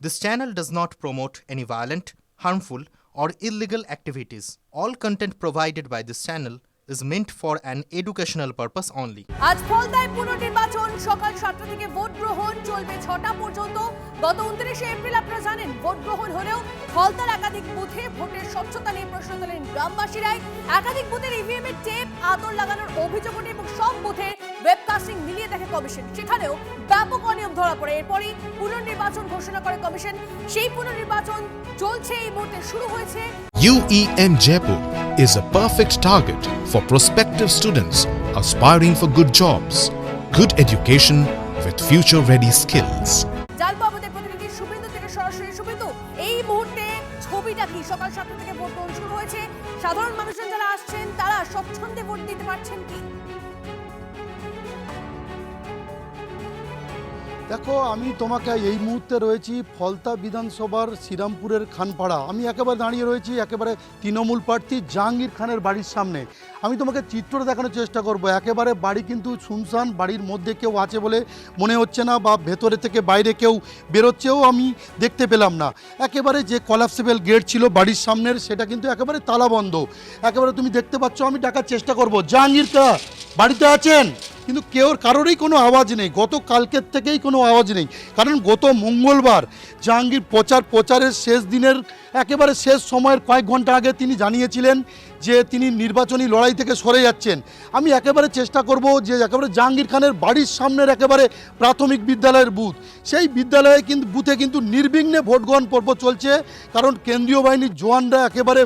This channel does not promote any violent, harmful, or illegal activities. All content provided by this channel is meant for an educational purpose only. আজ ফলতায় পুনর্নির্বাচন সকাল 7টা থেকে vote গ্রহণ চলবে 6টা পর্যন্ত। গত 29শে April আপনারা জানেন ভোট গ্রহণ হলেও ফলতার একাধিক বুথে ভোটের স্বচ্ছতা নিয়ে প্রশ্ন তোলেন গ্রামবাসীরাই। একাধিক বুথের ইভিএম এর টেপ আতর লাগানোর অভিযোগ ওঠে এবং সব বুথে ওয়েবকাস্টিং মিলিয়ে দেখে কমিশন। সেখানেও ব্যাপক অনিয়ম ধরা পড়ে। এরপরই পুনর্নির্বাচন ঘোষণা করে কমিশন। সেই পুনর্নির্বাচন চলছে, এই মুহূর্তে শুরু হয়েছে। UEN Jaipur is a perfect target for prospective students aspiring for good jobs, good education with future-ready skills. জানবো আমাদের প্রতিনিধি শুভেন্দু থেকে সরাসরি। শুভেন্দু, এই মুহূর্তে ছবিটা কি? সকাল 7টা থেকে ভোট গ্রহণ শুরু হয়েছে, সাধারণ মানুষজন যারা আসছেন তারা স্বচ্ছন্দে ভোট দিতে পারছেন কি? দেখো, আমি তোমাকে এই মুহূর্তে রয়েছি ফলতা বিধানসভার শ্রীরামপুরের খানপাড়া। আমি একেবারে দাঁড়িয়ে রয়েছি একেবারে তৃণমূল প্রার্থী জাহাঙ্গীর খানের বাড়ির সামনে। আমি তোমাকে চিত্রটা দেখানোর চেষ্টা করব। একেবারে বাড়ি কিন্তু শুনশান, বাড়ির মধ্যে কেউ আছে বলে মনে হচ্ছে না, বা ভেতরে থেকে বাইরে কেউ বেরোচ্ছেও আমি দেখতে পেলাম না। একেবারে যে কলাপসেবল গেট ছিল বাড়ির সামনের, সেটা কিন্তু একেবারে তালাবন্ধ। একেবারে তুমি দেখতে পাচ্ছ, আমি ডাকার চেষ্টা করব, জাহাঙ্গীর কা বাড়িতে আছেন? কিন্তু কারোরই কোনো আওয়াজ নেই। গত কালকের থেকেই কোনো আওয়াজ নেই, কারণ গত মঙ্গলবার জাহাঙ্গীর প্রচারের শেষ দিনের একেবারে শেষ সময়ের কয়েক ঘন্টা আগে তিনি জানিয়েছিলেন যে তিনি নির্বাচনী লড়াই থেকে সরে যাচ্ছেন। আমি একেবারে চেষ্টা করব যে একেবারে জাহাঙ্গীর খানের বাড়ির সামনের একেবারে প্রাথমিক বিদ্যালয়ের বুথ, সেই বিদ্যালয়ে কিন্তু বুথে কিন্তু নির্বিঘ্নে ভোট গ্রহণ পর্ব চলছে। কারণ কেন্দ্রীয় বাহিনীর জওয়ানরা একেবারে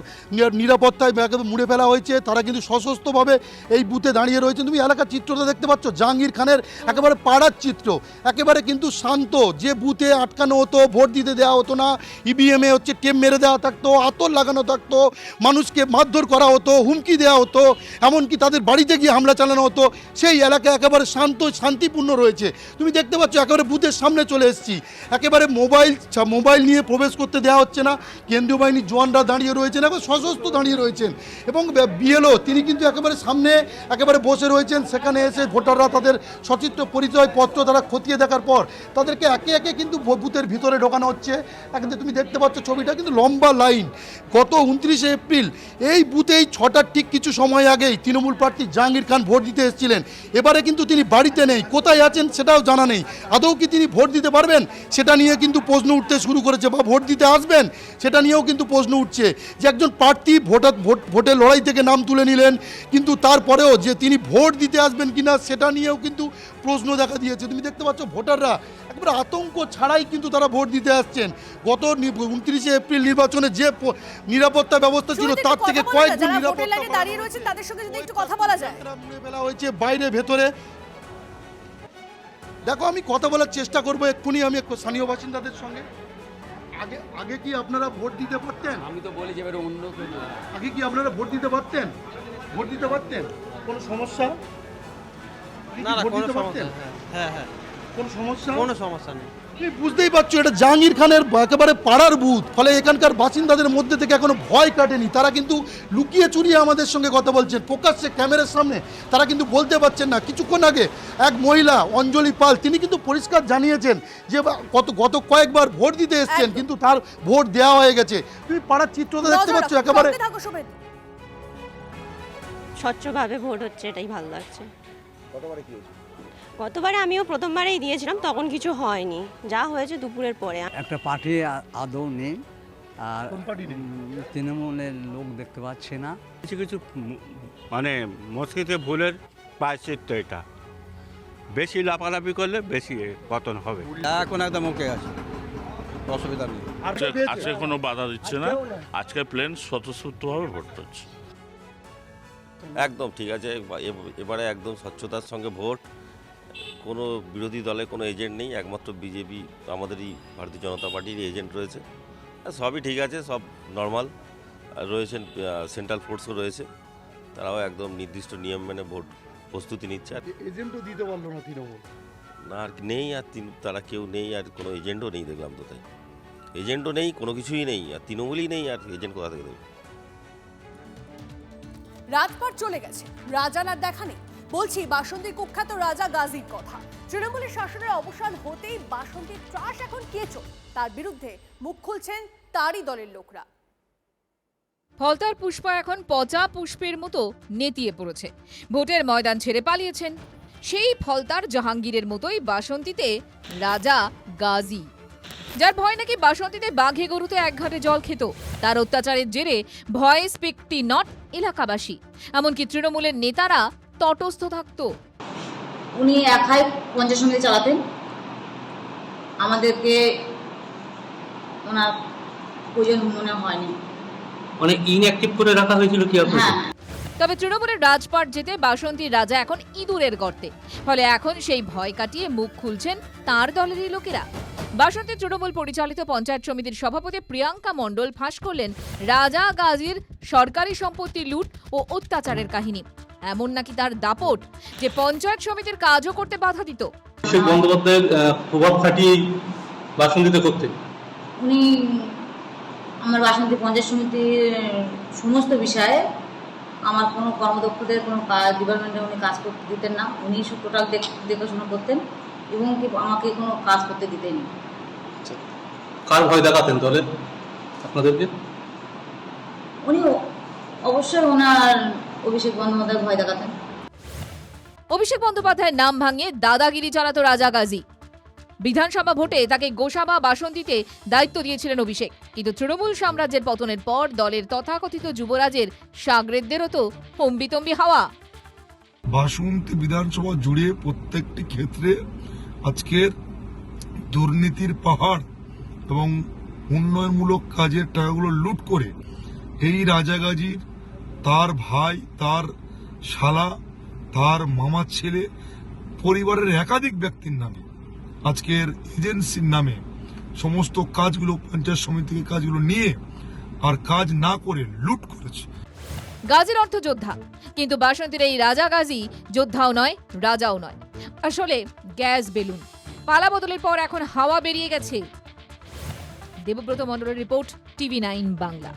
নিরাপত্তায় একেবারে মুড়ে ফেলা হয়েছে, তারা কিন্তু সশস্ত্রভাবে এই বুথে দাঁড়িয়ে রয়েছে। তুমি এলাকার চিত্রটা দেখতে পাচ্ছ, জাহাঙ্গীর খানের একেবারে পাড়ার চিত্র। একেবারে কিন্তু শান্ত, যে বুথে আটকানো হতো, ভোট দিতে দেওয়া হতো না, ইভিএমে টেপ মেরে দেওয়া থাকতো, আতর লাগানো থাকতো, মানুষকে মারধর করা হতো, হুমকি দেওয়া হতো, এমনকি তাদের বাড়িতে গিয়ে হামলা চালানো হতো, সেই এলাকা একেবারে শান্তিপূর্ণ রয়েছে। তুমি দেখতে পাচ্ছ একেবারে বুথের সামনে চলে এসেছি। একেবারে মোবাইল নিয়ে প্রবেশ করতে দেওয়া হচ্ছে না। কেন্দ্রীয় বাহিনীর জওয়ানরা দাঁড়িয়ে রয়েছেন, এখন সশস্ত্র দাঁড়িয়ে রয়েছেন, এবং বিএলও তিনি কিন্তু একেবারে সামনে একেবারে বসে রয়েছেন। সেখানে এসে ভোটাররা তাদের সচিত্র পরিচয় পত্র তারা খতিয়ে দেখার পর তাদেরকে একে একে কিন্তু বুথের ভিতরে ঢোকানো হচ্ছে। এখন তুমি দেখতে পাচ্ছ ছবিটা, কিন্তু লম্বা লাইন। গত 29শে এপ্রিল এই বুথেই 6টার ঠিক কিছু সময় আগেই তৃণমূল প্রার্থী জাহাঙ্গীর খান ভোট দিতে এসেছিলেন। এবারে কিন্তু তিনি বাড়িতে নেই, কোথায় আছেন সেটাও জানা নেই। আদৌ কি তিনি ভোট দিতে পারবেন সেটা নিয়ে কিন্তু প্রশ্ন উঠতে শুরু করেছে, বা ভোট দিতে আসবেন সেটা নিয়েও কিন্তু প্রশ্ন উঠছে। যে একজন প্রার্থী ভোটের লড়াই থেকে নাম তুলে নিলেন, কিন্তু তারপরেও যে তিনি ভোট দিতে আসবেন কিনা সেটা নিয়েও কিন্তু প্রশ্ন দেখা দিয়েছে। তুমি দেখতে পাচ্ছ ভোটাররা একেবারে আতঙ্ক ছাড়াই কিন্তু তারা ভোট দিতে আসছেন। গত 29শে এপ্রিল নির্বাচনে যে নিরাপত্তা ব্যবস্থা ছিল তার থেকে কয়েকগুণ নিরাপত্তা দাঁড়িয়ে রয়েছেন, তাদের সঙ্গে যদি একটু কথা বলা যায়। মুড়ে ফেলা হয়েছে বাইরে ভেতরে। দেখো, আমি কথা বলার চেষ্টা করবো এক্ষুনি আমি স্থানীয় বাসিন্দাদের সঙ্গে। আগে কি আপনারা ভোট দিতে পারতেন? আমি তো বলি যে এবারে অন্য আগে কি আপনারা ভোট দিতে পারতেন? কোনো সমস্যা? না না, ভোট কোনো দিতে সমস্যা পারতেন? নেই। হ্যাঁ হ্যাঁ, কোনো সমস্যা? কোনো সমস্যা নেই। তুমি বুঝতেই পারছো এটা জাহাঙ্গীর খানের একেবারে পাড়ার বুথ, ফলে এখানকার বাসিন্দাদের মধ্যে থেকে এখনো ভয় কাটেনি। তারা কিন্তু লুকিয়ে চুরিয়ে আমাদের সঙ্গে কথা বলছেন, প্রকাশ্যে ক্যামেরার সামনে তারা কিন্তু বলতে পারছেন না। কিছুক্ষণ আগে এক মহিলা অঞ্জলি পাল তিনি কিন্তু পরিষ্কার জানিয়েছেন যে গত কয়েকবার ভোট দিতে এসেছেন, কিন্তু তার ভোট দেওয়া হয়ে গেছে। তুমি পাড়ার চিত্রটা দেখতে পাচ্ছ একেবারে স্বচ্ছভাবে ভোট হচ্ছে, এটাই ভালো লাগছে। গতবারে আমিও প্রথমবারেই দিয়েছিলাম, তখন কিছু হয়নি, যা হয়েছে দুপুরের পরে। একটা পার্টি আদৌ নেই, আর তৃণমূলের লোক দেখতে পাচ্ছি না। কিছু কিছু মানে মস্কিতে ভুলের প্রায়শ্চিত্ত এটা। বেশি লাফালাফি করলে বেশি পতন হবে। এখন একদম ওকে আছে, অসুবিধা নেই। আজকে কোনো বাধা দিচ্ছে না, আজকে প্লেন স্বতঃস্ফূর্তভাবে ভোট হচ্ছে। একদম ঠিক আছে, এবারে একদম স্বচ্ছতার সঙ্গে ভোট। কোনো বিরোধী দলে কোনো এজেন্ট নেই, একমাত্র বিজেপি আমাদেরই ভারতীয় জনতা পার্টির এজেন্ট রয়েছে। সবই ঠিক আছে, সব নর্মাল রয়েছেন। সেন্ট্রাল ফোর্সও রয়েছে, তারাও একদম নির্দিষ্ট নিয়ম মেনে ভোট প্রস্তুতি নিচ্ছে। আর এজেন্টও দিতে পারলো না তৃণমূল, না আর নেই, আর তারা কেউ নেই, আর কোনো এজেন্টও নেই দেখলাম তো। তাই এজেন্টও নেই, কোনো কিছুই নেই, আর তৃণমূলই নেই, আর এজেন্ট কোথা থেকে দেবে? রাতভর চলে গেছে, রাজার আর দেখা নেই। বলছি বাসন্তী কুখ্যাত রাজা গাজীর কথা। তৃণমূলের শাসনের অবসান হতেই বাসন্তীর ত্রাস এখন কেঁচো, তার বিরুদ্ধে মুখ খুলছেন তারই দলের লোকরা। ফলতার পুষ্পা এখন পচা পুষ্পের মতো নেতিয়ে পড়েছে, ভোটের ময়দান ছেড়ে পালিয়েছেন। সেই ফলতার জাহাঙ্গীরের মতোই বাসন্তীতে রাজা গাজী, যার ভয় নাকি বাসন্তীতে বাঘে গরুতে এক ঘাটে জল খেত। তার অত্যাচারের জেরে ভয়ে স্পিকটি নট এলাকাবাসী, এমনকি তৃণমূলের নেতারা তটস্থ থাকত। উনি একাই পঞ্চায়েত সমিতি চালাতেন, আমাদেরকে ওনার প্রয়োজন মনে হয়নি, অনেক ইনঅ্যাক্টিভ করে রাখা হয়েছিল কি আপনাদের? তবে তৃণমূলের রাজপাট যেতে বাসন্তীর রাজা এখন ইঁদুরের গর্তে, ফলে এখন সেই ভয় কাটিয়ে মুখ খুলছেন তার দলেরই লোকেরা। বাসন্তী তৃণমূল পরিচালিত পঞ্চায়েত সমিতির সভাপতি প্রিয়াঙ্কা মণ্ডল ফাঁস করলেন রাজা গাজীর সরকারি সম্পত্তি লুট ও অত্যাচারের কাহিনী। এমন নাকি তার দাপট যে পঞ্চায়েত সমিতির কাজও করতে বাধা দিত। সেই বন্দ্যোপাধ্যায়ের প্রভাব খাটিয়ে বাসন্তীতে করতেন। উনি আমার বাসন্তী পঞ্চায়েত সমিতির সমস্ত বিষয়ে আমার কোনো কর্মদক্ষদের কোনো ডিপার্টমেন্টে উনি কাজ করতে দিতেন না। উনি টোটাল দেখাশোনা করতেন এবং কি আমাকে কোনো কাজ করতে দিতেন। কার ভয় দেখাতেন দলে আপনাদেরকে? উনি অবশ্যই ওনার অভিষেক বন্দ্যোপাধ্যায় ভয় দেখাতেন। অভিষেক বন্দ্যোপাধ্যায়ের নাম ভাঙিয়ে দাদাগিরি চালাতো রাজা গাজী। বিধানসভা ভোটে তাকে গোসাবা বাসন্তীতে দায়িত্ব দিয়েছিলেন অভিষেক, কিন্তু তৃণমূল সাম্রাজ্যের পতনের পর দলের তথাকথিত যুবরাজের সাগরেদদেরও তো হম্বিতম্বি হাওয়া। বাসন্তী বিধানসভা জুড়ে প্রত্যেকটি ক্ষেত্রে আজকের দুর্নীতির পাহাড় এবং উন্নয়নমূলক কাজের টাকাগুলো লুট করে এই রাজা গাজীর, তার ভাই, তার শালা, তার মামার ছেলে, পরিবারের একাধিক ব্যক্তির নামে আজকের এজেন্সির নামে সমস্ত কাজগুলো পঞ্চায়েত সমিতি থেকে কাজগুলো নিয়ে আর কাজ না করে লুট করেছে। গাজীর অর্থ যোদ্ধা, কিন্তু বাসন্তীর এই রাজা গাজী যোদ্ধাও নয়, রাজাও নয়, আসলে গ্যাস বেলুন। পালা বদলের পর এখন হাওয়া বেরিয়ে গেছে। দেবব্রত মণ্ডলের রিপোর্ট, TV9 বাংলা।